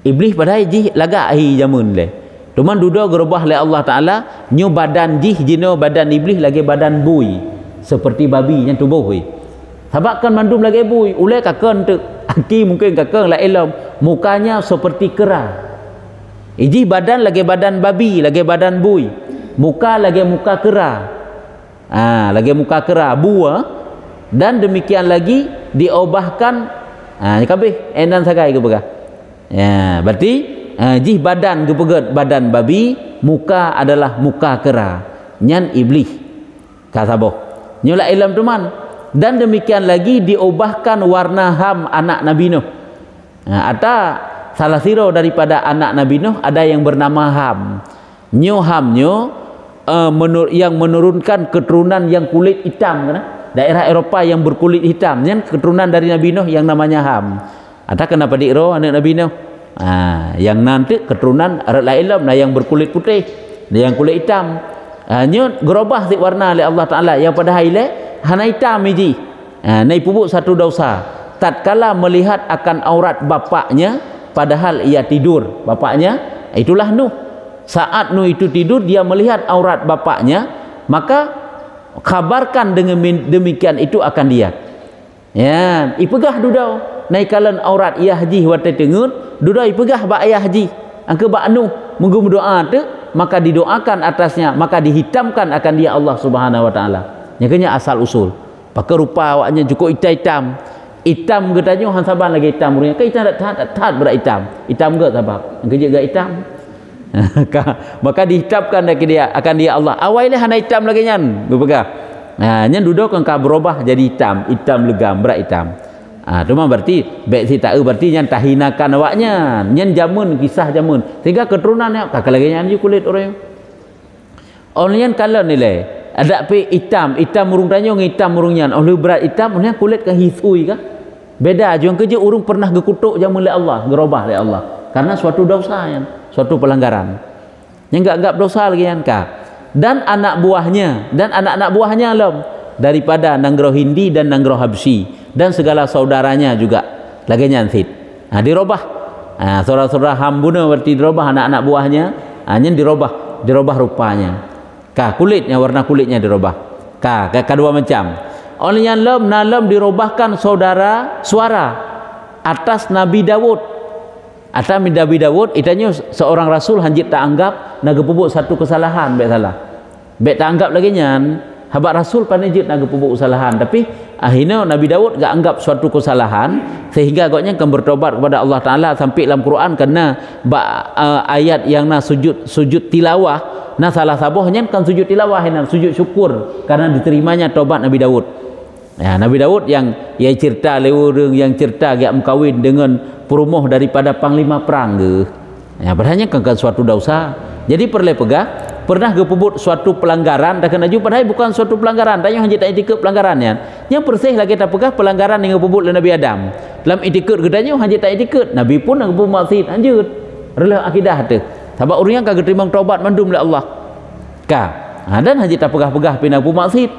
Iblis padahal jih lagak ahi jamun le. Cuman duda gerubah oleh Allah Taala nyo badan jino badan iblis lagi badan bui seperti babi yang tubuh we. Sabab kan mandum lagi bui ulai kakon tu aki mungkin kakon la elam mukanya seperti kera. Iji badan lagi badan babi, lagi badan bui. Muka lagi muka kera. Lagi muka kera bua. Dan demikian lagi diobahkan kabeh enan sagai ke begah. Ya, berarti jih badan ke badan babi, muka adalah muka kera. Nyan iblis. Kasaboh. Nyula ilam teman. Dan demikian lagi diobahkan warna ham anak Nabi Nuh. Salah siro daripada anak Nabi Nuh ada yang bernama Ham. Hamnyo yang menurunkan keturunan yang kulit hitam kan? Daerah Eropah yang berkulit hitam. Yang keturunan dari Nabi Nuh yang namanya Ham. Ada kenapa dikro anak Nabi Nuh? Yang nanti keturunan Ar-La'ilam yang berkulit putih, yang kulit hitam. Nyo gerobah si warna oleh Allah Taala yang pada haile hana hitam iji. Nai pupuk satu dosa. Tatkala melihat akan aurat bapaknya padahal ia tidur, bapaknya itulah Nuh. Saat Nuh itu tidur dia melihat aurat bapaknya, maka kabarkan dengan demikian itu akan dia. Ya, ipegah dudau naikalan aurat ia haji wate tengun, dudau ipegah ba ayah haji. Angke ba Nuh menggum doa tu, maka didoakan atasnya, maka dihitamkan akan dia Allah Subhanahu wa taala. Nyakanya asal usul. Pakai rupa awaknya cukup hitam. Hitam katanya han saban lagi hitam runya ke hitam tak berat hitam ke sebab kerja gak hitam. Maka dihitamkan akan dia Allah awalnya hana hitam lagi nyan berpegah nyan duduk kan berubah jadi hitam legam berat hitam. Cuma berarti baik si tak berarti nyan tahinakan awaknya nyan jamun kisah jamun sehingga keturunannya kakak lagi nyan kulit orang nyan kalau nilai ada pe hitam urung tanya hitam urungnya oleh berat hitam nyan kulit kan hisui kah. Beda juang kerja urung pernah gekutuk jamu oleh Allah, gerobah oleh Allah. Karena suatu dosa yang suatu pelanggaran. Yang enggak dosa lagi yang Dan anak buahnya lom daripada Nanggro Hindi dan Nanggro Habsyi dan segala saudaranya juga lagi nyantit. Dirobah Saudara-saudara hambuna berarti dirubah anak-anak buahnya, hanya dirubah rupanya. Kulitnya, warna kulitnya dirubah. Kedua macam. Olehnya nalam dirubahkan saudara suara atas Nabi Dawud. Atas Nabi Dawud, itanya seorang rasul hanjit tak anggap naga pupuk satu kesalahan, baik salah. Baik tak anggap lagi nyan. Habak rasul panjit naga pupuk kesalahan, tapi akhirnya Nabi Dawud gak anggap suatu kesalahan sehingga agaknya akan bertobat kepada Allah Taala sampai dalam Quran kena ayat yang sujud tilawah, salah sabohnya kan sujud tilawah, sujud syukur karena diterimanya tobat Nabi Dawud. Nabi Dawud yang cerita lewurung, yang cerita gak mengkawin dengan perumuh daripada panglima perang ke. Padahal kan suatu dosa. Jadi perlu pernah kepubut suatu pelanggaran dah kena jumpa, padahal bukan suatu pelanggaran, tanya hanya tak etikad pelanggarannya. Yang persih lagi tak pegah pelanggaran yang kepubut oleh Nabi Adam. Dalam etikad kedanya hanya tak etikad. Nabi pun nak kepubut maksiat lanjut. Rela akidah tu. Sebab orang yang kagak terima taubat mandum oleh Allah. Dan hanya tak pegah-pegah pindah kepubut maksiat.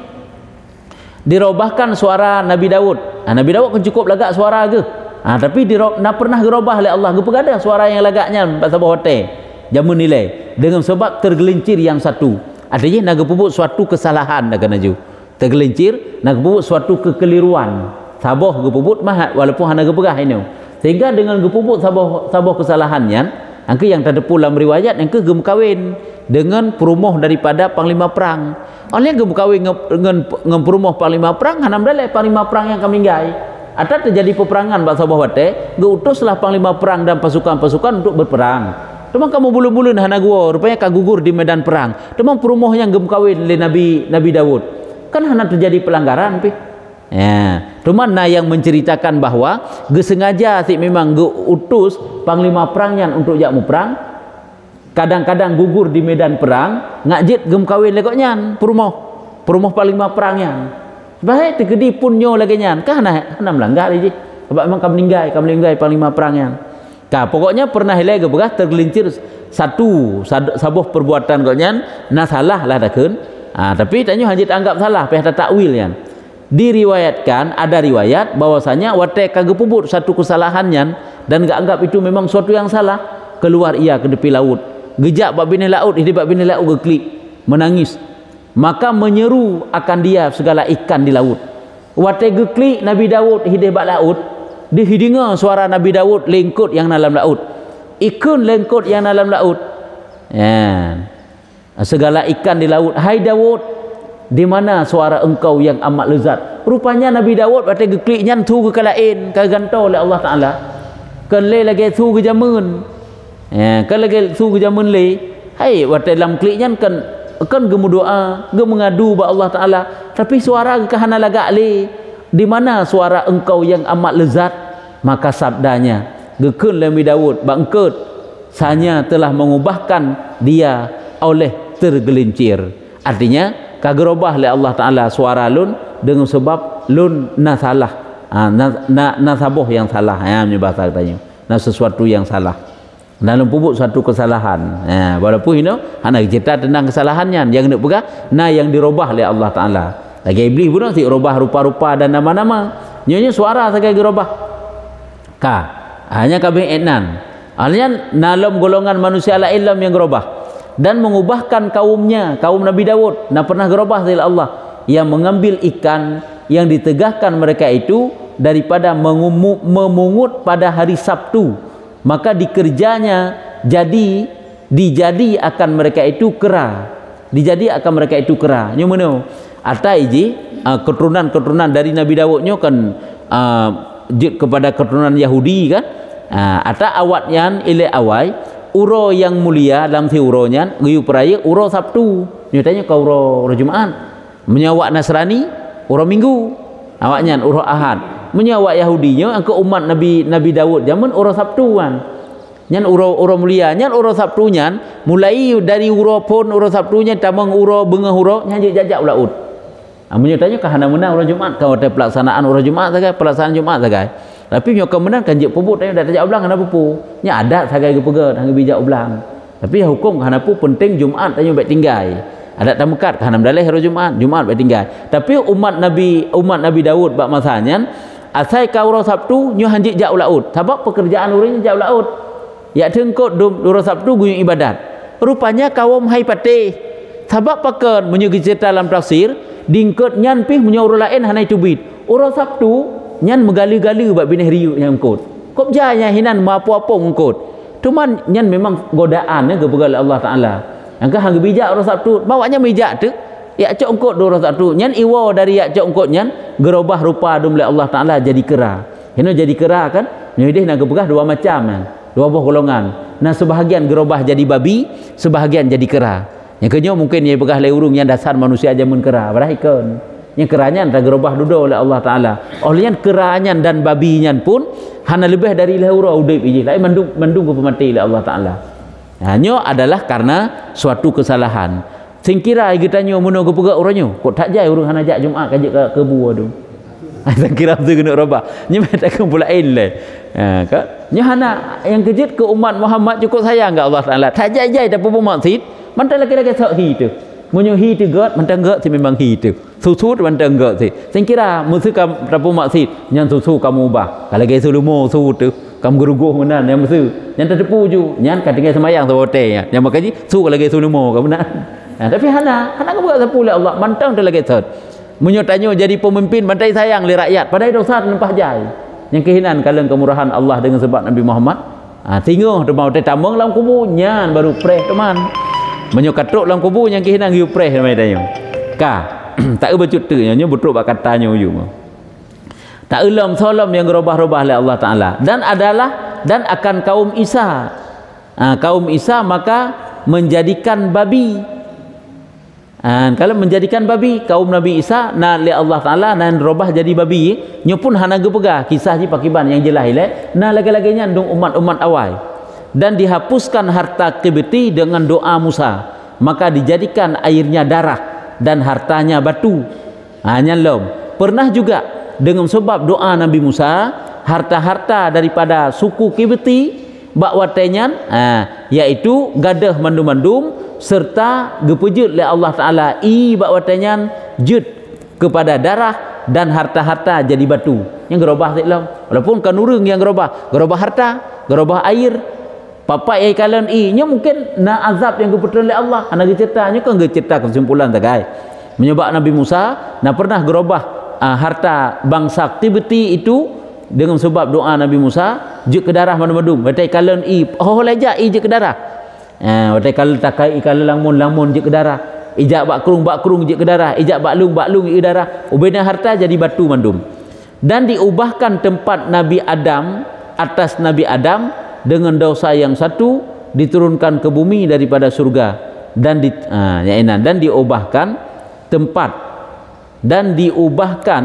Dirubahkan suara Nabi Dawud. Nabi Dawud kan cukup lagak suara ke. Tapi nak pernah dirubah oleh Allah. Gepegada suara yang lagaknya pasal hotel. Jamun nilai dengan sebab tergelincir yang satu, artinya nak pupuk suatu kesalahan nak kena ju tergelincir, nak pupuk suatu kekeliruan saboh gepuput mahat walaupun hana gepegah ini, sehingga dengan gepuput saboh kesalahannya angka yang terdepu dalam riwayat angka gem kawin dengan perumuh daripada panglima perang. Oleh gem kawin dengan perumuh panglima perang, hanam dalai panglima perang yang kami gai atau terjadi peperangan bahasa bawah wate, geutuslah panglima perang dan pasukan-pasukan untuk berperang. Demang kamu bulu-bulu hana gua, rupanya kau gugur di medan perang. Demang perumuh yang gem kawin oleh Nabi Dawud. Kan hana terjadi pelanggaran pi. Cuma yang menceritakan bahawa gesengaja si memang utus panglima perangnya untuk jak perang. Kadang-kadang gugur di medan perang, ngajit gem kawin lekoknya perumuh panglima perangnya. Bahaya tergedi punyo lagi nyan. Kan hana melanggar je. Sebab memang kau meninggal panglima perangnya. Pokoknya pernah hilai ke bekas tergelincir satu sabuh perbuatan koknya salah lah dakun. Tapi tanya hanya anggap salah, pihak takwil yang diriwayatkan, ada riwayat bahwasanya wate kagak puput satu kesalahannya dan gak anggap itu memang suatu yang salah, keluar ia ke tepi laut, gejak bab bini laut, hidup bab bini laut geklik menangis, maka menyeru akan dia segala ikan di laut. Wate geklik Nabi Dawud hidup bab laut, dihidengar suara Nabi Dawud lengkut yang dalam laut, ikan lengkut yang dalam laut, segala ikan di laut. Hai Dawud, di mana suara engkau yang amat lezat? Rupanya Nabi Dawud pada gekliknya tu ke kalain ke gantau oleh Allah Taala, kan le lagi tu ke jamun, kan lagi tu ke jamun le. Hai pada dalam kliknya kan gemu doa, gemu mengadu ba Allah Taala, tapi suara ke hana lagak le. Di mana suara engkau yang amat lezat? Maka sabdanya gekun Nabi Dawud bangkut sanya telah mengubahkan dia oleh tergelincir. Artinya kagerobah oleh Allah Taala suara lun dengan sebab lun salah, saboh yang salah, ni bahasa katanya, sesuatu yang salah dalam pupuk suatu kesalahan. Walaupun ini anak cerita tentang kesalahannya yang nak pegah yang dirubah oleh Allah Taala. Lagi iblis pun si rubah rupa-rupa dan nama-nama, nyonya suara saja dirubah. Hanya kami enan. Hanya dalam golongan manusia la ilm yang gerubah dan mengubahkan kaumnya, kaum Nabi Dawud. Pernah gerubah oleh Allah yang mengambil ikan yang ditegahkan mereka itu daripada memungut pada hari Sabtu, maka dikerjanya dijadi akan mereka itu kera. Dijadi akan mereka itu kera. Nyomono atai ji keturunan dari Nabi Dawudnya kan kepada keturunan Yahudi kan. Ata awatnya ile awai uro yang mulia dalam si uronya giyu peraya uro Sabtu. Nyatanya kau uro Jumat. Menyawak Nasrani uro Minggu. Awaknya uro Ahad. Menyawak Yahudinya angka umat Nabi Dawud zaman uro Sabtu kan. Nyan uro mulia, nyan uro Sabtunya mulai dari uro pun uro Sabtunya tamang uro bengah uro nyan jajak laut. Menyatanya kahana menang uro Jumat, kau ada pelaksanaan uro Jumat saja, pelaksanaan Jumat saja. Tapi nyo kemenang kan je puput tanya dak tajak ulang kana pupu. Nya adat sagai gepegat hang bijak ulang. Tapi hukum kahana pu penting Jumat tanya baik tinggal. Adat tamekat kahana daleh hari Jumat baik tinggal. Tapi umat Nabi Daud bab masanya asai kau ro Sabtu nyu hanjik jak ulaut sebab pekerjaan urang jak ulaut ya tengkot ro Sabtu guyung ibadat rupanya kaum hai patih sebab pakan menyu cerita dalam tafsir dingkot nyan pih menyu urang lain hanai tubit uro Sabtu nyan megali-gali bab bineh riuk yang kod kop jaya hinan apa-apa ngkot cuman nyan memang godaan ke begal Allah Taala angka hang bijak uro Sabtu bawanya bijak tu ya cok engkot uro Sabtu nyan iwa dari ya cok engkot nyan gerobah rupa dum Allah Taala jadi kera hino jadi kera kan nyedih nak begah dua macam kan dua buah golongan nah sebahagian gerobah jadi babi sebahagian jadi kera yang kedua mungkin ia begah leurung yang dasar manusia jamun kera berahikon yang keranya antara gerobah dudo oleh Allah Taala olehnya keranya dan babinya pun hana lebih dari leura udip iji lain mendung ke pemati oleh Allah Taala hanya adalah karena suatu kesalahan sing kira kita nyo muno gepegak uranyo kok tak jai urang hana jak Jumaat kajak ke buah tu sing kira tu kena robah nyo tak pulain le ka nyo hana yang kejut ke umat Muhammad cukup sayang enggak Allah Taala tak jai tapi bermaksud mantan lagi-lagi sok hi tu munyo hi tu got mantan got si memang hi tu susut mantan got si sing kira musuh kam tapi maksud nyan susu kamu ubah kalau ge sulumo su tu kamu geruguh menan yang musuh nyan terdepu ju nyan kadang semayang sawote yang makanya su kalau ge sulumo kamu nak tapi hana ke buat sapu oleh Allah mantang dia lagi set menyotanyo jadi pemimpin bantai sayang li rakyat padai dosa lempah jai yang kehinan kaleng kemurahan Allah dengan sebab Nabi Muhammad tinggal tu mau tamang dalam kubur nyan baru preh teman menyokatuk dalam kubur yang kehinan yu preh namai tanyo ka tak bercut tu nyo betul bak katanya yu tak ulam solam yang gerobah-robah oleh Allah Taala dan akan kaum Isa maka menjadikan babi kalau menjadikan babi kaum Nabi Isa na li Allah Taala nan robah jadi babi nyo pun hana gepegah kisah ji pakiban yang jelas ile na lagi-laginya dong umat-umat awal dan dihapuskan harta Qibti dengan doa Musa maka dijadikan airnya darah dan hartanya batu hanya lom pernah juga dengan sebab doa Nabi Musa harta-harta daripada suku Qibti bak watenyan yaitu gadah mandum-mandum serta gepejut oleh Allah Taala bak watenyan jut kepada darah dan harta-harta jadi batu yang gerobah tiklam walaupun kan urang yang gerobah harta gerobah air papai ai kalan nya mungkin na azab yang gepetul oleh Allah ana ceritanya kan cerita kesimpulan tagai menyebab Nabi Musa na pernah gerobah harta bangsa Qibti itu dengan sebab doa Nabi Musa juk ke darah mandum-mandum batai kalan leja juk ke darah batai kal takai kal lamun juk ke darah ijak bakrung juk ke darah ijak baklung juk ke darah ubena harta jadi batu mandum dan diubahkan tempat Nabi Adam atas Nabi Adam dengan dosa yang satu diturunkan ke bumi daripada surga dan diubahkan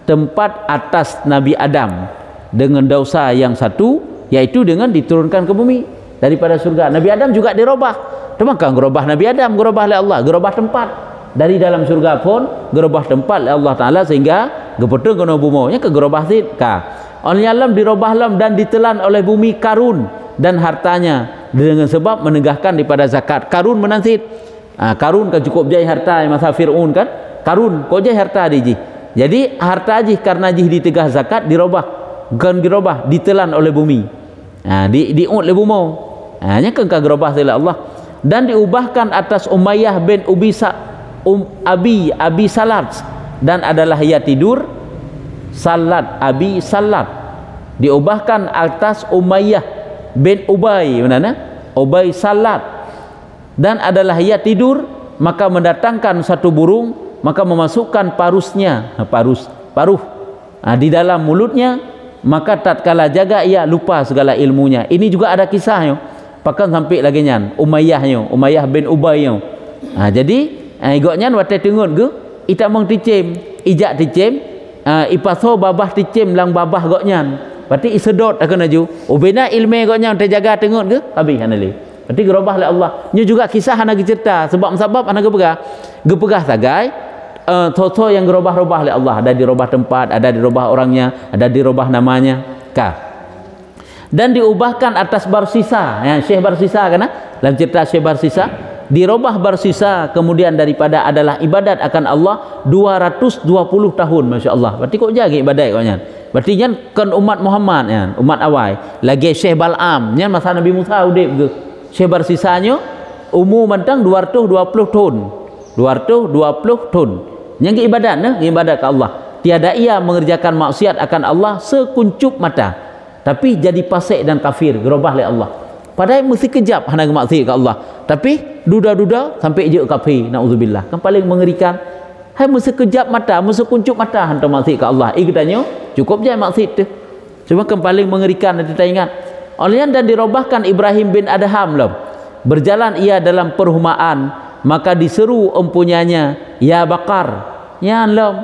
tempat atas Nabi Adam dengan dosa yang satu yaitu dengan diturunkan ke bumi daripada surga. Nabi Adam juga dirubah. Maka gerobah Nabi Adam gerobah oleh Allah, gerobah tempat dari dalam surga pun gerobah tempat oleh Allah Taala sehingga gepetung kena bumi nya ke gerobah sit ka. Oleh alam dirubah alam dan ditelan oleh bumi Karun dan hartanya dengan sebab menegahkan daripada zakat. Karun menansit. Karun kan cukup jai harta masa Firaun kan. Karun kok jai harta diji. Jadi harta jih karena jih ditegah zakat dirubah ditelan oleh bumi diut oleh bumi nya kan gerobah oleh Allah dan diubahkan atas Umayyah bin Abi Salat dan adalah ia tidur Salat Abi Salat diubahkan atas Umayyah bin Ubay Salat dan adalah ia tidur maka mendatangkan satu burung maka memasukkan paruh di dalam mulutnya maka tatkala jaga ia lupa segala ilmunya. Ini juga ada kisahnya pakan sampai lagi nyan Umayyah bin Ubay jadi igoknya wate tengut ge ita mong ticem ijak ticem ipaso babah ticem lang babah goknyan berarti isedot akan aju ubena ilmu goknya terjaga tengut ge habis hanali berarti gerobah oleh Allah nya juga kisah hana cerita sebab hana gepegah sagai toto yang gerobah-robah oleh Allah ada di robah tempat ada di robah orangnya ada di robah namanya dan diubahkan atas Barsisa Syekh Barsisa kan dalam cerita Syekh Barsisa dirobah Barsisa kemudian daripada adalah ibadat akan Allah 220 tahun Masya Allah berarti kok jaga ibadat koknya berarti nyan kan umat Muhammad ya, umat awal lagi Syekh Bal'am nyan masa Nabi Musa udip ke Syekh bersisanya umur mentang 220 tahun 220 tahun yang ibadat nah ibadat ke Allah tiada ia mengerjakan maksiat akan Allah sekuncup mata tapi jadi fasik dan kafir gerobah oleh Allah padahal mesti kejap hana maksiat ke Allah tapi duda-duda sampai je kafir naudzubillah kan paling mengerikan hai mesti kejap mata mesti kuncup mata hantar maksiat ke Allah katanya cukup je maksiat tu cuma kan paling mengerikan kita ingat oleh dan dirobahkan Ibrahim bin Adham lah berjalan ia dalam perumahan maka diseru empunyanya ya bakar ya lam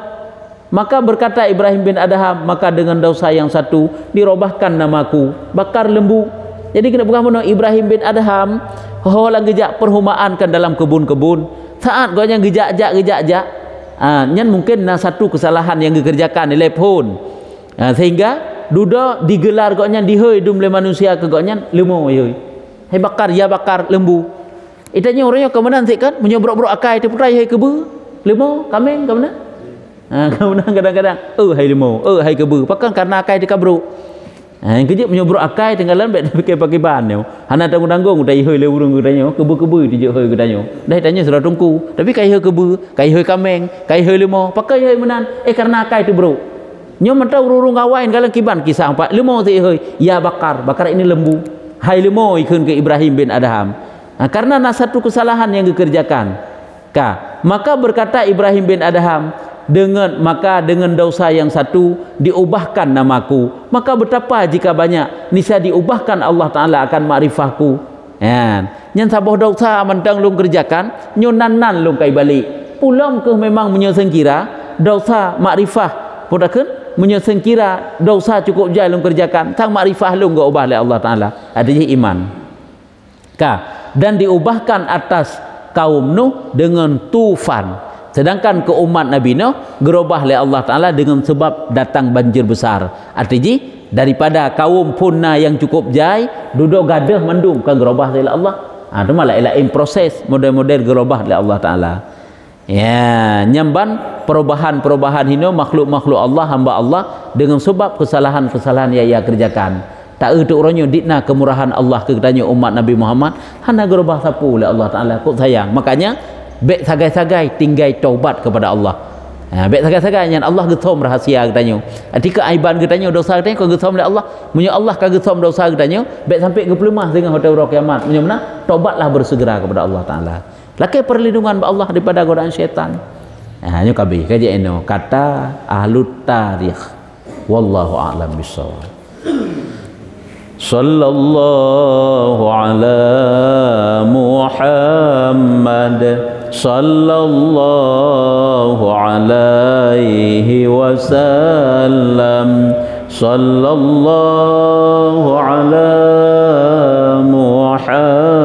maka berkata Ibrahim bin Adham maka dengan dosa yang satu dirobahkan namaku bakar lembu jadi kena bukan mana Ibrahim bin Adham holang gejak perumahan kan dalam kebun-kebun saat kau yang gejak nyan mungkin satu kesalahan yang dikerjakan di telepon sehingga duda digelar kau nyan dihoi dum le manusia ke kau nyan lemo yoi hai bakar ya bakar lembu itanya orangnya ke mana sik kan menyobrok-brok akai tu putai hai kebu lemo kameng ke mana kemudian kadang-kadang hai lemo hai kebu pakan karena akai di kabruk yang kejap menyobrok akai tinggalan baik pakai ban yo hana tanggung-tanggung dai hoi le urung katanya kebu-kebu di je hoi katanya dah tanya sudah tungku tapi kai hoi kebu kai hoi kameng kai hoi lemo pakai hoi menan karena akai tu bro nyo mentau urung ngawain kalang kiban kisah pak lemo ti hoi ya bakar ini lembu hai lemo ikun ke Ibrahim bin Adham karena satu kesalahan yang dikerjakan maka berkata Ibrahim bin Adham dengan dosa yang satu diubahkan namaku maka betapa jika banyak niscaya diubahkan Allah Ta'ala akan makrifahku nyan saboh dosa mentang lung kerjakan nyonan lung kai balik pulang ke memang menyesengkira dosa makrifah pudakeun menyesengkira dosa cukup jai lung kerjakan tang makrifah lung go ubah oleh Allah Ta'ala adanya iman dan diubahkan atas kaum Nuh dengan tufan sedangkan ke umat Nabi Nuh gerobah oleh Allah Ta'ala dengan sebab datang banjir besar artinya daripada kaum punna yang cukup jai duduk gadah mendung kan gerobah oleh Allah itu malah lain proses model-model gerobah oleh Allah Ta'ala ya nyamban perubahan-perubahan ini makhluk-makhluk Allah hamba Allah dengan sebab kesalahan-kesalahan yang ia kerjakan tak itu orangnya dikna kemurahan Allah kepadanya umat Nabi Muhammad hana gerobah sapu oleh Allah Ta'ala kok sayang makanya baik sagai-sagai tinggai taubat kepada Allah baik sagai-sagai yang Allah gesom rahasia katanya ketika aiban katanya dosa katanya kau gesom oleh Allah punya Allah kau gesom dosa katanya baik sampai ke pelemah dengan hotel roh kiamat punya mana taubatlah bersegera kepada Allah Ta'ala lakai perlindungan Allah daripada godaan syaitan hanya kabeh kaji eno kata ahlut tarikh wallahu a'lam bissawab sallallahu ala Muhammad sallallahu alaihi wasallam sallallahu ala Muhammad